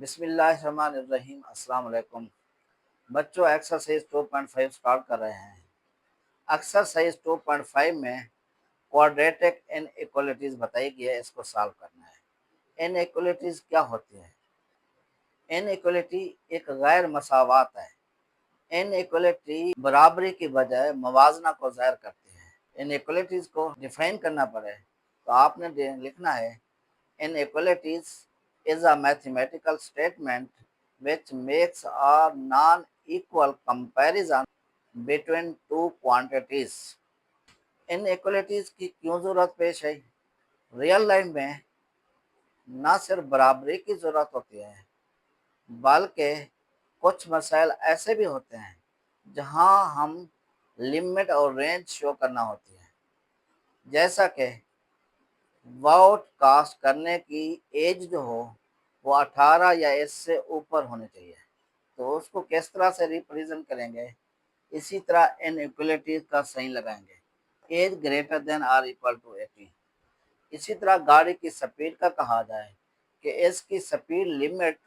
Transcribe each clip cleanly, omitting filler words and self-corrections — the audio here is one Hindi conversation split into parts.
बिस्मिल्लाहिर्रहमानिर्रहीम। अस्सलाम वालेकुम बच्चों, एक्सरसाइज 2.5 स्टार्ट कर रहे हैं। एक्सरसाइज 2.5 में क्वाड्रेटिक इनइक्वालिटीज बताई गई है, इसको सॉल्व करना है। इनइक्वालिटीज क्या होती है? इनइक्वालिटी एक गैर मसावात है। इनइक्वालिटी बराबरी की बजाय मवाजना को ज़ाहिर करती है। इनइक्वालिटीज को डिफाइन करना पड़े तो आपने लिखना है, inequalities is a mathematical statement which makes a non-equal comparison between two quantities. inequalities की क्यों ज़रूरत पेश है? रियल लाइफ में ना सिर्फ बराबरी की ज़रूरत होती है, बल्कि कुछ मसाइल ऐसे भी होते हैं जहां हम लिमिट और रेंज शो करना होती है। जैसा कि वोट कास्ट करने की एज जो हो वो 18 या इससे ऊपर होनी चाहिए, तो उसको किस तरह से रिप्रेजेंट करेंगे? इसी तरह इनइक्वालिटीज का सही लगाएंगे, as greater than or equal to 18। इसी तरह गाड़ी की स्पीड का कहा जाए कि इसकी speed limit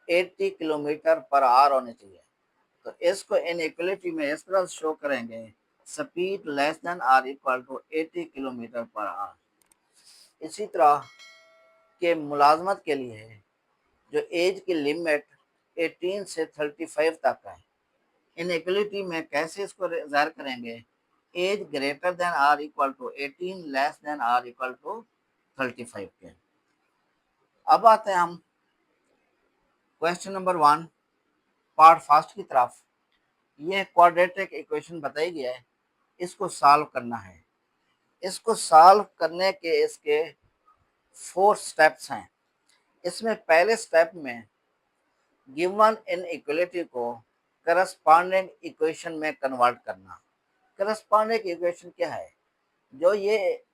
80 kilometre per our होनी चाहिए, तो इसको इनइक्वालिटी में इस तरह शो करेंगे, speed less than or equal to 80 kilometre per hour. इसी तरह के मुलाजमत के लिए है जो एज की लिमिट 18 से 35 तक है। इनइक्वालिटी में कैसे इसको ज़ाहिर करेंगे? As greater than or equal to 18 less than or equal to 35 के। अब आते हैं हम क्वेश्चन नंबर 1 पार्ट फर्स्ट की तरफ। ये क्वाड्रेटिक इक्वेशन बताई गई है, इसको सॉल्व करना है। इसको सॉल्व करने के इसके 4 स्टेप्स हैं। इसमें पहले स्टेप में गिवन इनइक्वालिटी को करस्पॉन्डिंग इक्वेशन में कन्वर्ट करना। करस्पॉन्डिंग इक्वेशन क्या है? जो ये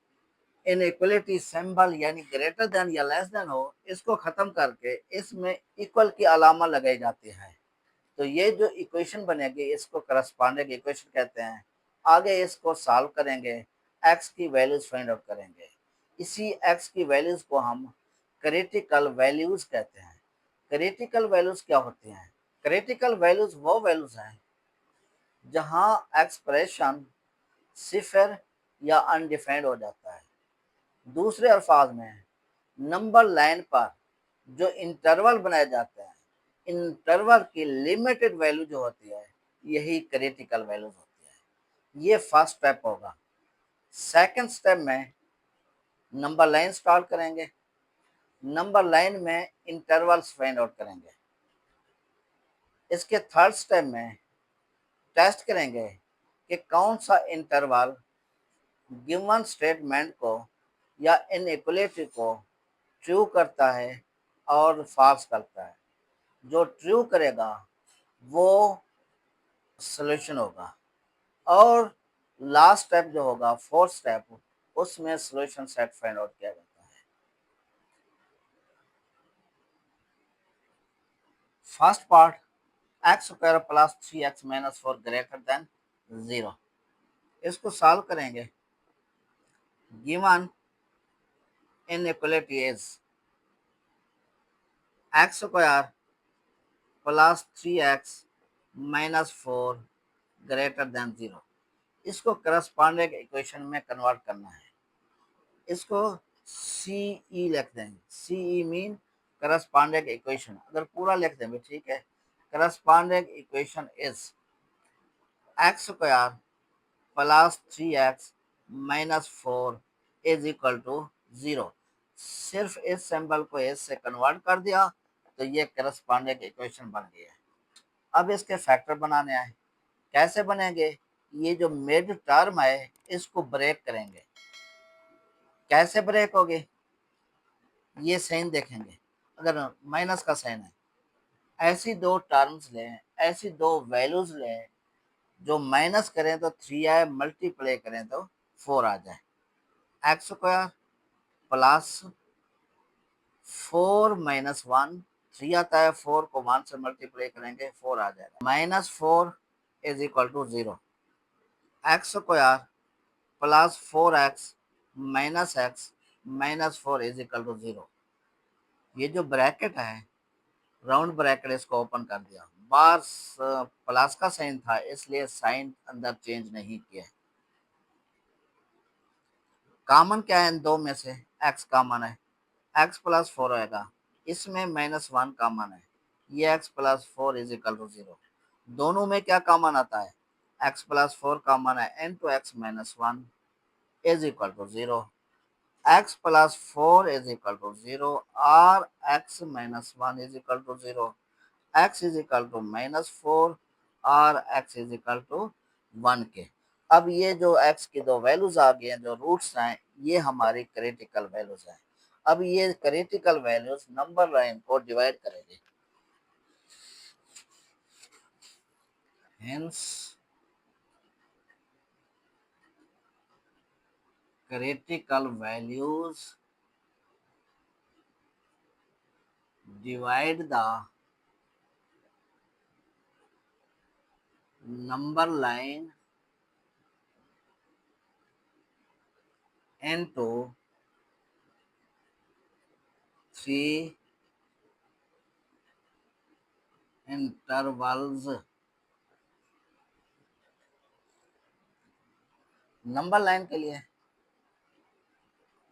इनइक्वालिटी सिंबल यानी ग्रेटर देन या लेस देन हो, इसको खत्म करके इसमें इक्वल की अलामा लगाई जाती है, तो ये जो इक्वेशन बनेगी इसको करस्पॉन्डिंग इक्वेशन कहते हैं। आगे इसको सॉल्व करेंगे, एक्स की वैल्यूज फाइंड आउट करेंगे। इसी एक्स की वैल्यूज को हम क्रिटिकल वैल्यूज कहते हैं। क्रिटिकल वैल्यूज क्या होती हैं? क्रिटिकल वैल्यूज वो वैल्यूज हैं जहां एक्सप्रेशन सिफर या अनडिफाइंड हो जाता है। दूसरे अल्फाज में नंबर लाइन पर जो इंटरवल बनाए जाते हैं, इंटरवल की लिमिटेड वैल्यू जो होती है, यही क्रिटिकल वैल्यूज होती है। ये फर्स्ट स्टेप होगा। सेकंड स्टेप में नंबर लाइन स्टार्ट करेंगे, नंबर लाइन में इंटरवल्स फाइंड आउट करेंगे। इसके थर्ड स्टेप में टेस्ट करेंगे कि कौन सा इंटरवल गिवन स्टेटमेंट को या इनइक्वालिटी को ट्रू करता है और फॉल्स करता है। जो ट्रू करेगा वो सॉल्यूशन होगा, और लास्ट स्टेप जो होगा फोर्थ स्टेप, उसमें सॉल्यूशन सेट फाइंड आउट किया जाता है। First part x square plus 3x minus 4 greater than 0, इसको सॉल्व करेंगे। Given inequality is x square plus 3x minus 4 greater than 0, इसको करस्पॉन्डिंग इक्वेशन में कन्वर्ट करना है। इसको सी ई लिख देंगे। C E mean corresponding equation, अगर पूरा लिख दें भी ठीक है। Corresponding equation is x square plus 3x minus 4 is equal to 0। सिर्फ इस सिंबल को इस से कन्वर्ट कर दिया तो ये करस्पॉन्डिंग इक्वेशन बन गई है। अब इसके फैक्टर बनाने आए, कैसे बनेंगे? ये जो मिड टर्म है इसको ब्रेक करेंगे। कैसे ब्रेक होगे? ये साइन देखेंगे, अगर माइनस का साइन है, ऐसी दो टर्म्स लें, ऐसी दो वैल्यूज लें जो माइनस करें तो 3 आए, मल्टीप्लाई करें तो 4 आ जाए। एक्स स्क्वायर प्लस 4 माइनस 1, 3 आता है, 4 को 1 से मल्टीप्लाई करेंगे 4 आ जाएगा। Minus 4 is equal to 0। X square plus 4x minus x minus 4 is equal to 0। ये जो ब्रैकेट है राउंड ब्रैकेट इसको ओपन कर दिया, बार प्लस का साइन था इसलिए साइन अंदर चेंज नहीं किया। कॉमन क्या है इन दो में से, एक्स कॉमन है, एक्स प्लस फोर आएगा, इसमें माइनस वन कॉमन है, ये x plus four is equal to zero. दोनों में क्या कॉमन आता है, एक्स प्लस फोर कॉमन है, and two x minus one is equal to zero. x plus 4 is equal to 0 or x minus 1 is equal to 0, x is equal to minus 4 और x is equal to 1 के। अब ये जो x की दो वैल्यूज आ गई हैं, जो रूट्स हैं, ये हमारी क्रिटिकल वैल्यूज हैं। अब ये क्रिटिकल वैल्यूज नंबर लाइन को डिवाइड करेंगे, hence critical values divide the number line into three intervals। Number line के लिए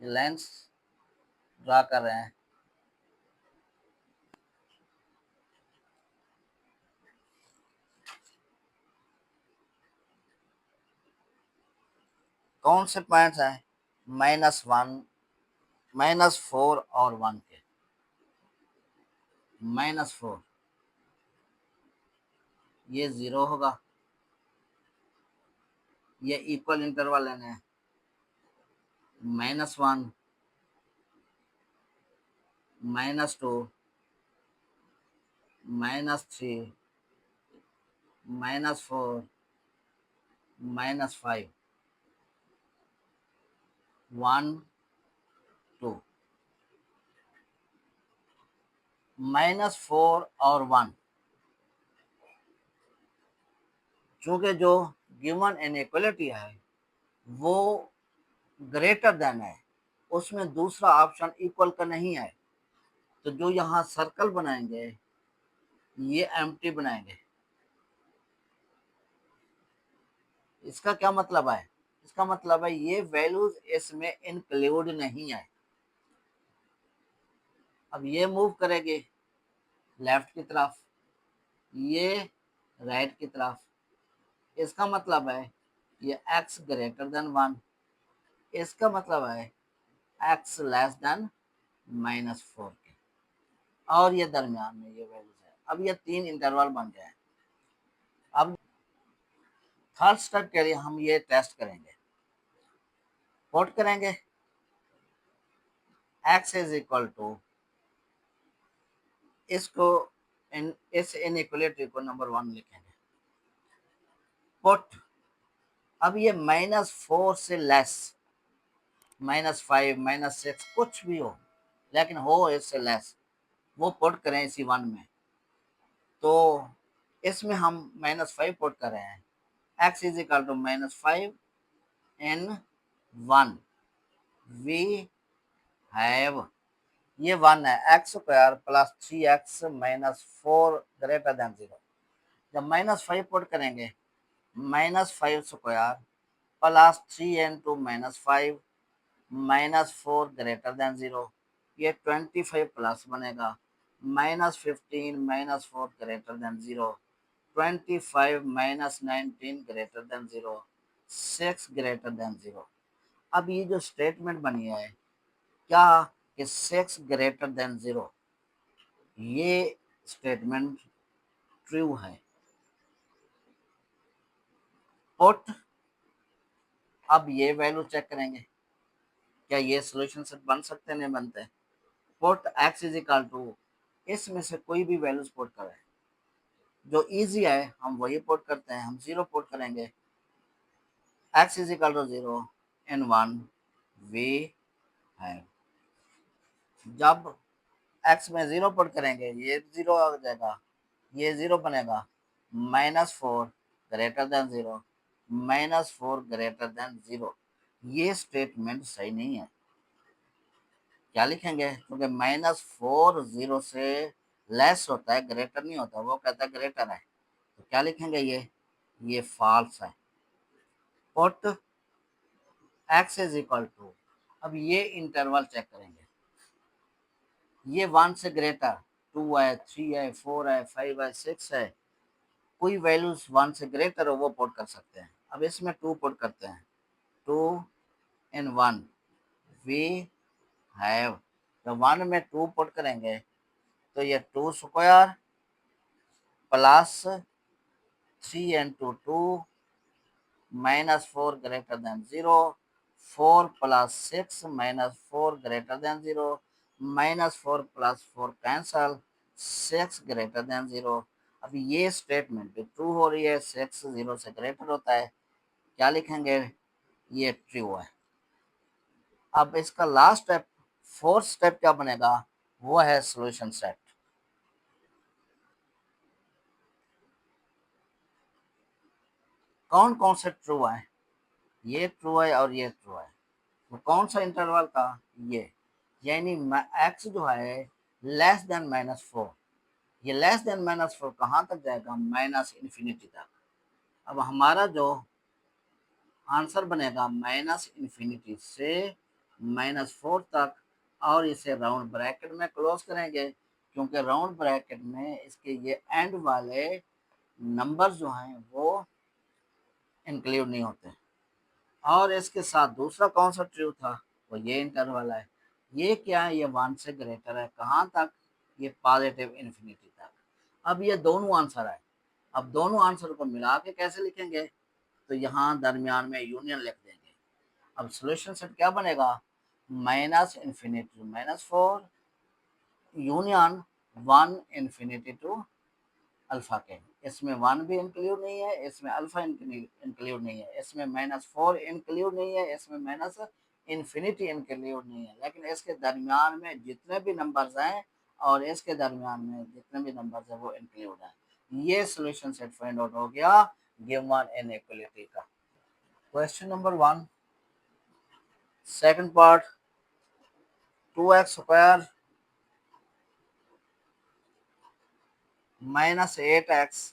लाइन्स ड्रा कर रहे हैं, कौन से पॉइंट्स हैं, माइनस वन, माइनस फोर और वन के। माइनस फोर ये जीरो होगा, ये इक्वल इंटरवल लेने हैं, minus one, minus two, minus three, minus four, minus five, one two. Minus four और वन, चूंकि जो गिवन इनइक्वालिटी है वो ग्रेटर देन है, उसमें दूसरा ऑप्शन इक्वल का नहीं है, तो जो यहाँ सर्कल बनाएंगे ये एम्प्टी बनाएंगे। इसका क्या मतलब है, इसका मतलब है ये वैल्यूज इसमें इंक्लूड नहीं है। अब ये मूव करेंगे लेफ्ट की तरफ, ये राइट की तरफ, इसका मतलब है ये x ग्रेटर देन वन, इसका मतलब है x less than minus four के, और ये दरमियान में ये वैल्यूज है। अब ये तीन इंटरवल बन गए हैं। अब थर्ड स्टेप के लिए हम ये टेस्ट करेंगे, पुट करेंगे x इज इक्वल टू, इसको इस इनइक्वालिटी को नंबर वन लिखेंगे, पुट। अब ये माइनस फोर से less, minus five, minus six, कुछ भी हो लेकिन हो इससे लेस, वो पुट करें इसी वन में। तो इसमें हम माइनस फाइव पुट कर रहे हैं, x is equal to minus five in one, we have, ये वन है, x square plus three x minus four greater than zero. जब माइनस फाइव पुट करेंगे, minus five square plus three into minus five minus four greater than zero, ये 25 प्लस बनेगा, minus 15 minus four greater than zero, 25 minus 19 greater than zero, 6 greater than zero. अब ये जो स्टेटमेंट बनी है क्या कि 6 ग्रेटर देन जीरो, ये स्टेटमेंट ट्रू है। पुट, अब ये वैल्यू चेक करेंगे क्या ये सॉल्यूशन से बन सकते हैं, नहीं बनते। Put x is equal to, इसमें से कोई भी वैल्यूज पुट करें, जो इजी है हम वही पुट करते हैं, हम जीरो पुट करेंगे, x is equal to zero in one, we have. जब x में जीरो पुट करेंगे ये जीरो आ जाएगा, ये जीरो बनेगा, minus four greater than zero, minus four greater than zero, ये स्टेटमेंट सही नहीं है। क्या लिखेंगे, क्योंकि माइनस फोर जीरो से लेस होता है, ग्रेटर नहीं होता, वो कहता है ग्रेटर है, तो क्या लिखेंगे ये फॉल्स है। Put x is equal to, अब ये इंटरवल चेक करेंगे, ये 1 से ग्रेटर 2 है, 3 है, 4 है, 5 है, 6 है, कोई वैल्यूज 1 से ग्रेटर हो वो पुट कर सकते हैं। अब इसमें 2 पुट करते हैं, 2 इन 1 वी हैव, तो 1 में 2 पुट करेंगे तो ये 2 square plus 3 into 2 -4 greater than 0, 4 plus 6 -4 greater than 0, -4 plus 4 cancel, 6 greater than 0। अब ये स्टेटमेंट भी ट्रू हो रही है, 6 0 से ग्रेटर होता है, क्या लिखेंगे, ये ट्रू है। अब इसका लास्ट स्टेप, फोर्थ स्टेप क्या बनेगा, वो है सॉल्यूशन सेट। कौन कौन से ट्रू है, ये ट्रू है और ये ट्रू है, वो कौन सा इंटरवल का, ये, यानी एक्स जो है लेस देन -4, ये लेस देन -4 कहाँ तक जाएगा, माइनस इन्फिनिटी तक। अब हमारा जो आंसर बनेगा माइनस इन्फिनिटी से -4 तक, और इसे राउंड ब्रैकेट में क्लोज करेंगे, क्योंकि राउंड ब्रैकेट में इसके ये एंड वाले नंबर जो हैं वो इंक्लूड नहीं होते। और इसके साथ दूसरा कौन सा ट्रू था, वो ये इंटरवल है। ये क्या है, ये 1 से ग्रेटर है, कहाँ तक, ये पॉजिटिव इन्फिनिटी तक। अब ये दोनों आंसर है, अब दोनों आंसर को मिला के कैसे लिखेंगे, तो यहाँ दरमियान में यूनियन लिख देंगे। अब सॉल्यूशन सेट क्या बनेगा, minus infinity to -4 union 1 infinity to alpha के, इसमें 1 भी इंक्लूड नहीं है, इसमें अल्फा इंक्लूड नहीं है, इसमें -4 इंक्लूड नहीं है, इसमें माइनस इन्फिनिटी इंक्लूड नहीं है, लेकिन इसके दरमियान में जितने भी नंबर्स हैं और इसके दरमियान में जितने भी नंबर्स हैं वो इंक्लूड है। ये सॉल्यूशन सेट फाइंड आउट हो गया गिवन इनइक्वालिटी का। Question number 1, second part, 2x square -8x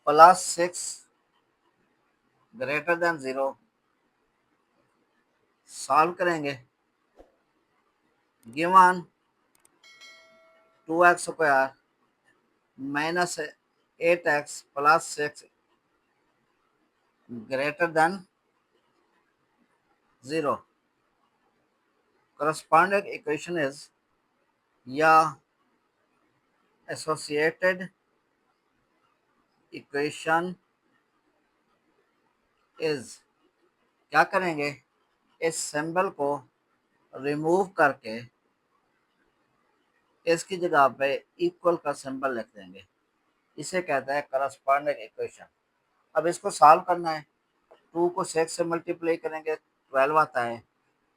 plus 6 greater than 0 solve करेंगे। Given 2x square -8x plus 6 greater than 0, corresponding equation is, या एसोसिएटेड इक्वेशन इज, क्या करेंगे, इस सिंबल को रिमूव करके इसकी जगह पे इक्वल का सिंबल लिख देंगे, इसे कहता है करस्पॉन्डिंग इक्वेशन। अब इसको सॉल्व करना है, 2 को 6 से मल्टीप्लाई करेंगे 12 आता है,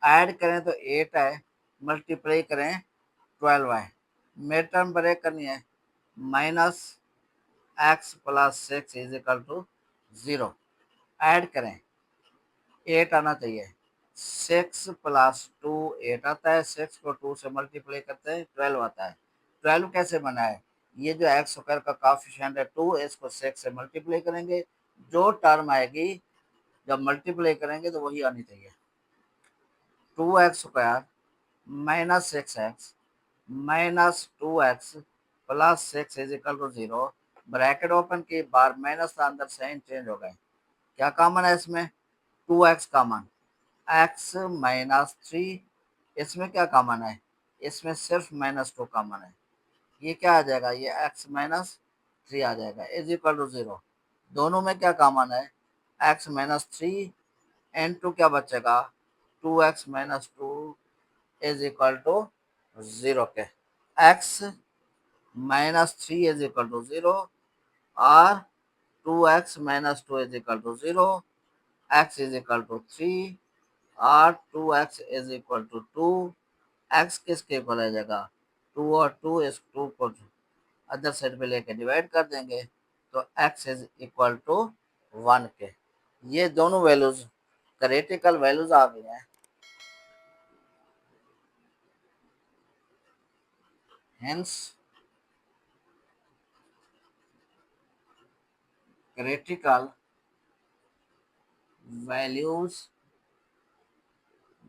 ऐड करें तो 8 है, मल्टीप्लाई करें 12 है, मिड टर्म ब्रेक करनी है, -x plus 6 is equal to 0, add करें 8 आना चाहिए, 6 प्लस 2 8 आता है, 6 को 2 से मल्टीप्लाई करते हैं 12 आता है। 12 कैसे बना है, ये जो एक्स स्क्वायर का कोएफिशिएंट है 2, इसको 6 से मल्टीप्लाई करेंगे, जो टर्म आएगी जब मल्टीप्लाई करेंगे तो वही आनी चाहिए। 2x square -6x -2x plus 6 is equal to 0, bracket open की, बार माइनस था, अंदर साइन चेंज हो गए, क्या कॉमन है इसमें, 2x कॉमन, x -3, इसमें क्या कॉमन है, इसमें सिर्फ -2 कॉमन है, ये क्या आ जाएगा, ये x -3 आ जाएगा, इज इक्वल टू 0, दोनों में क्या कॉमन है, x -3 इंटू क्या बचेगा, 2x -2 इज इक्वल टू 0 के, x -3 इज इक्वल टू 0 और 2x -2 is equal to 0, x is equal to 3 और 2x is equal to 2, x किसके इक्वल आ जाएगा, 2 और 2 इस 2 को अदर साइड पे लेके डिवाइड कर देंगे तो x इज इक्वल टू 1 के। ये दोनों वैल्यूज क्रिटिकल वैल्यूज आ गई हैं। hence critical values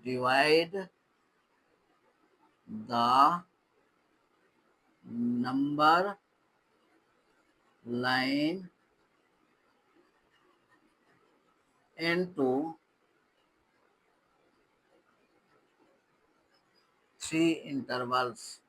divide the number line into three intervals.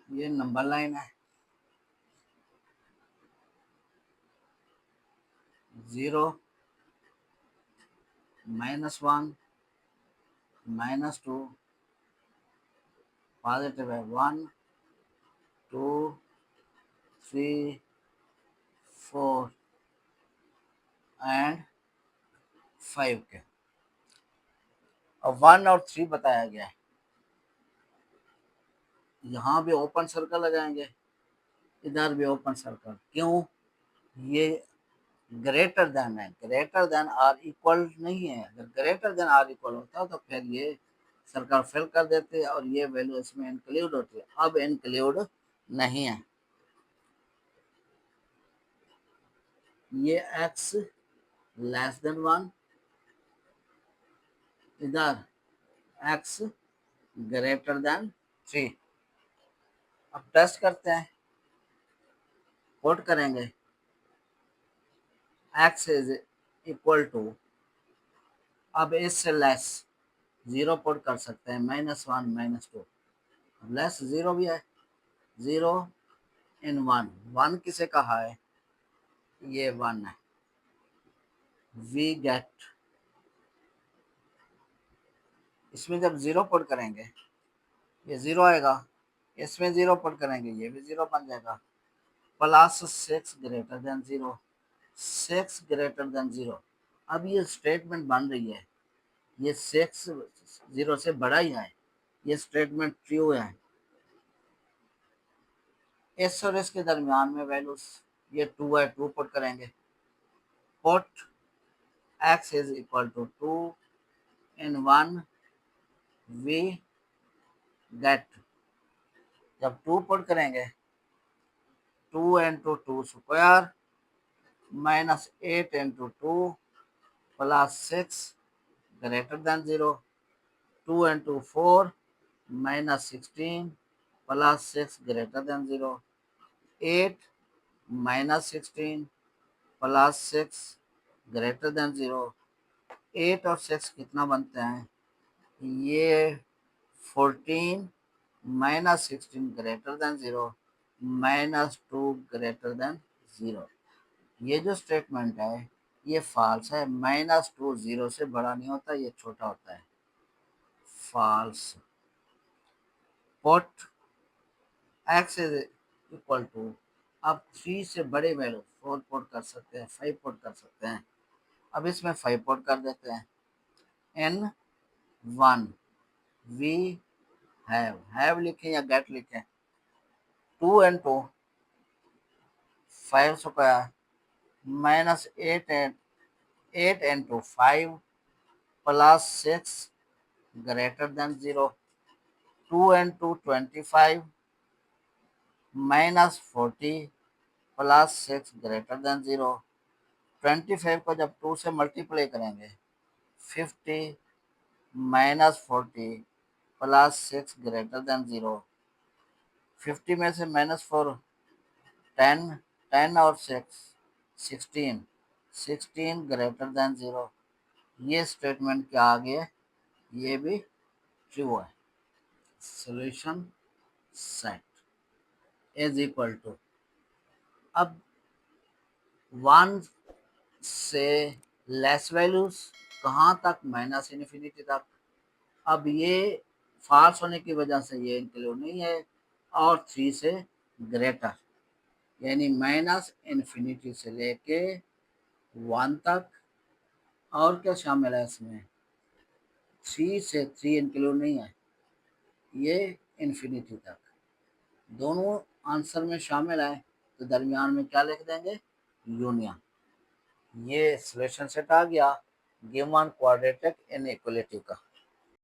ये नंबर लाइन है, 0, -1, -2, पॉजिटिव है 1, 2, 3, 4 एंड 5 के। अब 1 और 3 बताया गया है, यहाँ भी ओपन सर्कल लगाएंगे, इधर भी ओपन सर्कल। क्यों? ये ग्रेटर देन है, ग्रेटर देन आर इक्वल नहीं है। अगर ग्रेटर देन आर इक्वल होता तो फिर ये सर्कल फिल कर देते और ये वैल्यू इसमें इंक्लूड होती है। अब इंक्लूड नहीं है। ये x लेस देन 1, इधर x ग्रेटर देन 3। अब टेस्ट करते हैं, पुट करेंगे x इज इक्वल टू, अब इससे लेस 0 पुट कर सकते हैं, -1, -2, लेस 0 भी है, 0 इन 1, 1 किसे कहा है? ये 1 है। वी गेट, इसमें जब 0 पुट करेंगे ये 0 आएगा, इसमें 0 पुट करेंगे ये भी 0 बन जाएगा, +6 ग्रेटर देन 0, 6 ग्रेटर देन 0। अब ये स्टेटमेंट बन रही है, ये 6 0 से बड़ा ही है, ये स्टेटमेंट ट्रू है। इस और इसके दरमियान में वैल्यूज ये 2 है, 2 पुट करेंगे, put x is equal to 2 in 1, we get, जब 2 पुट करेंगे 2 into 2 square -8 into 2 +6 greater than 0, 2 into 4 -16 +6 greater than 0, 8 -16 +6 greater than 0। 8 और 6 कितना बनते हैं? ये 14 -16 ग्रेटर देन 0, -2 ग्रेटर देन 0। ये जो स्टेटमेंट है ये फॉल्स है, -2 0 से बड़ा नहीं होता, ये छोटा होता है, false. Put x is equal to, अब 3 से बड़े वैल्यू 4 पुट कर सकते हैं, 5 पुट कर सकते हैं। अब इसमें 5 पुट कर देते हैं, n 1 वी हैव लिखें या गेट लिखें, 2 into 5 square -8 into 5 +6 greater than 0, 2 into 25 -40 +6 greater than 0। 25 को जब 2 से मल्टीप्लाई करेंगे 50 -40 +6 ग्रेटर देन 0। 50 में से -4 10, 10 और 6 16, 16 ग्रेटर देन 0। ये स्टेटमेंट क्या आ गया? ये भी ट्रू है। Solution set is equal to, अब 1 से लेस वैल्यूज कहाँ तक? -इन्फिनिटी तक। अब ये फॉल्स होने की वजह से ये इंक्लूड नहीं है, और 3 से ग्रेटर, यानी -इन्फिनिटी से लेके 1 तक और क्या शामिल है इसमें? 3 से 3 इंक्लूड नहीं है, ये इन्फिनिटी तक दोनों आंसर में शामिल है, तो दरमियान में क्या लिख देंगे? यूनियन। ये सॉल्यूशन सेट आ गया गिवन क्वाड्रेटिक इनइक्वालिटी का।